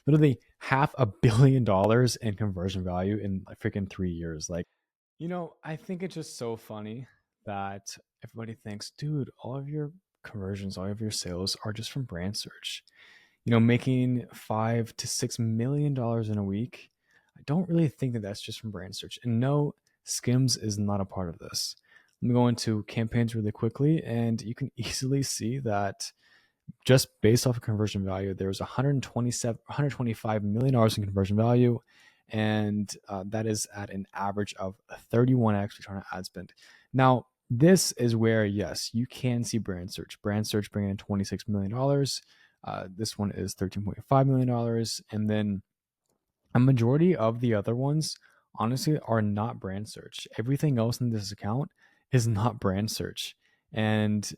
literally $500 million in conversion value in like freaking 3 years. Like, I think it's just so funny that everybody thinks, dude, all of your conversions, all of your sales are just from brand search. Making $5 to $6 million in a week. I don't really think that that's just from brand search. And no, Skims is not a part of this. Let me go into campaigns really quickly, and you can easily see that just based off of conversion value, there was 125 million dollars in conversion value, and that is at an average of 31x return on ad spend. Now, this is where yes, you can see brand search. Brand search bringing in $26 million. This one is $13.5 million, and then a majority of the other ones honestly are not brand search. Everything else in this account is not brand search. And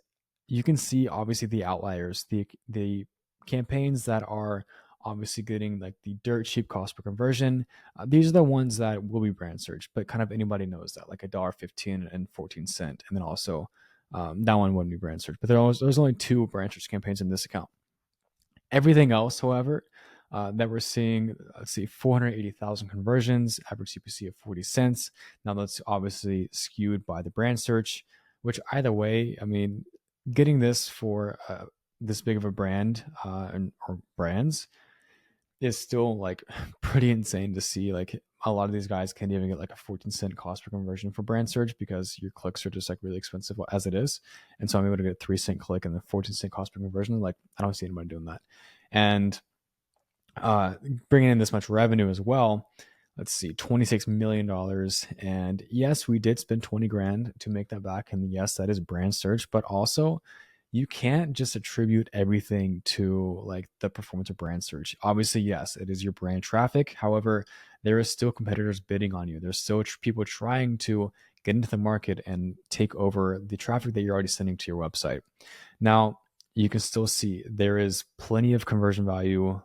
you can see obviously the outliers, the campaigns that are obviously getting like the dirt cheap cost per conversion. These are the ones that will be brand search, but kind of anybody knows that, like $1.15 and 14 cents. And then also that one wouldn't be brand search. But there's only two brand search campaigns in this account. Everything else, however, that we're seeing, let's see, 480,000 conversions, average CPC of 40 cents. Now that's obviously skewed by the brand search, which either way, I mean, getting this for this big of a brand or brands is still like pretty insane to see. Like a lot of these guys can't even get like a 14-cent cost per conversion for brand search because your clicks are just like really expensive as it is. And so I'm able to get a 3-cent click and the 14-cent cost per conversion. Like I don't see anybody doing that. And bringing in this much revenue as well. Let's see, $26 million. And yes, we did spend 20 grand to make that back. And yes, that is brand search, but also you can't just attribute everything to like the performance of brand search. Obviously, yes, it is your brand traffic. However, there is still competitors bidding on you. There's still people trying to get into the market and take over the traffic that you're already sending to your website. Now, you can still see there is plenty of conversion value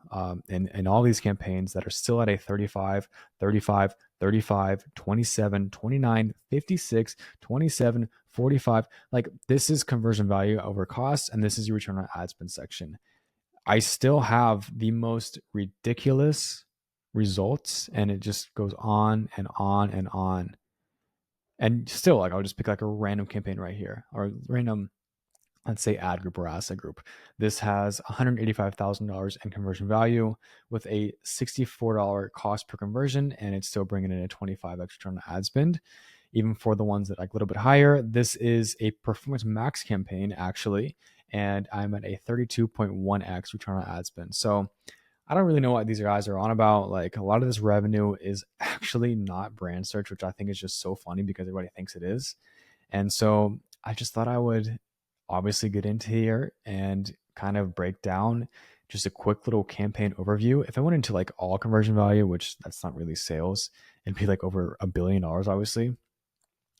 in all these campaigns that are still at a 35, 35, 35, 27, 29, 56, 27, 45. Like this is conversion value over cost, and this is your return on ad spend section. I still have the most ridiculous results, and it just goes on and on and on. And still, like I'll just pick like a random campaign right here or random, let's say, ad group or asset group. This has $185,000 in conversion value with a $64 cost per conversion, and it's still bringing in a 25x return on ad spend. Even for the ones that like a little bit higher, this is a performance max campaign actually, and I'm at a 32.1x return on ad spend. So I don't really know what these guys are on about. Like a lot of this revenue is actually not brand search, which I think is just so funny because everybody thinks it is. And so I just thought I would obviously get into here and kind of break down just a quick little campaign overview. If I went into like all conversion value, which that's not really sales, it'd be like over $1 billion, obviously.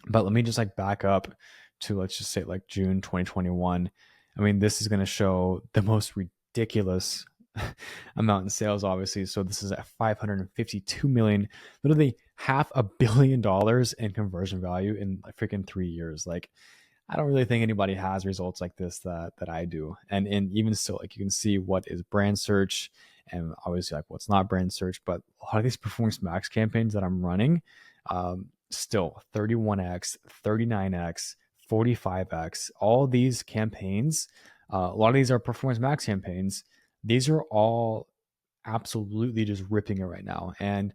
But let me just like back up to, let's just say like June 2021. I mean, this is going to show the most ridiculous amount in sales, obviously. So this is at 552 million, literally $500 million in conversion value in like freaking 3 years. Like, I don't really think anybody has results like this that I do. And even still, like you can see what is brand search and obviously like what's not brand search. But a lot of these performance max campaigns that I'm running, still 31x, 39x, 45x, all these campaigns, a lot of these are performance max campaigns. These are all absolutely just ripping it right now. And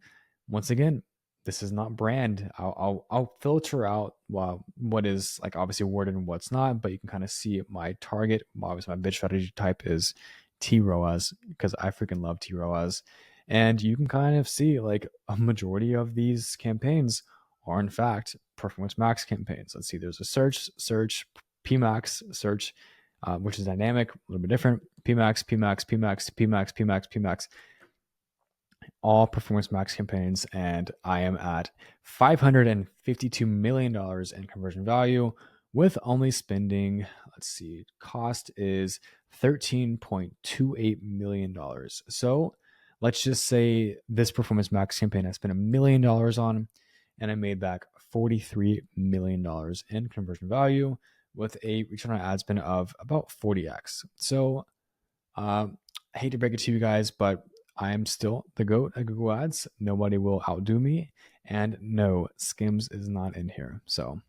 once again, this is not brand. I'll filter out what is like obviously worded and what's not, but you can kind of see my target. Obviously, my bid strategy type is T ROAS because I freaking love T ROAS, and you can kind of see like a majority of these campaigns are in fact performance max campaigns. Let's see, there's a search, PMax, search, which is dynamic, a little bit different. PMax, PMax, PMax, PMax, PMax, PMax, all performance max campaigns, and I am at $552 million in conversion value with only spending, let's see, cost is $13.28 million. So let's just say this performance max campaign I spent $1 million on, and I made back $43 million in conversion value with a return on ad spend of about 40x. So I hate to break it to you guys, but I am still the GOAT at Google Ads. Nobody will outdo me. And no, Skims is not in here. So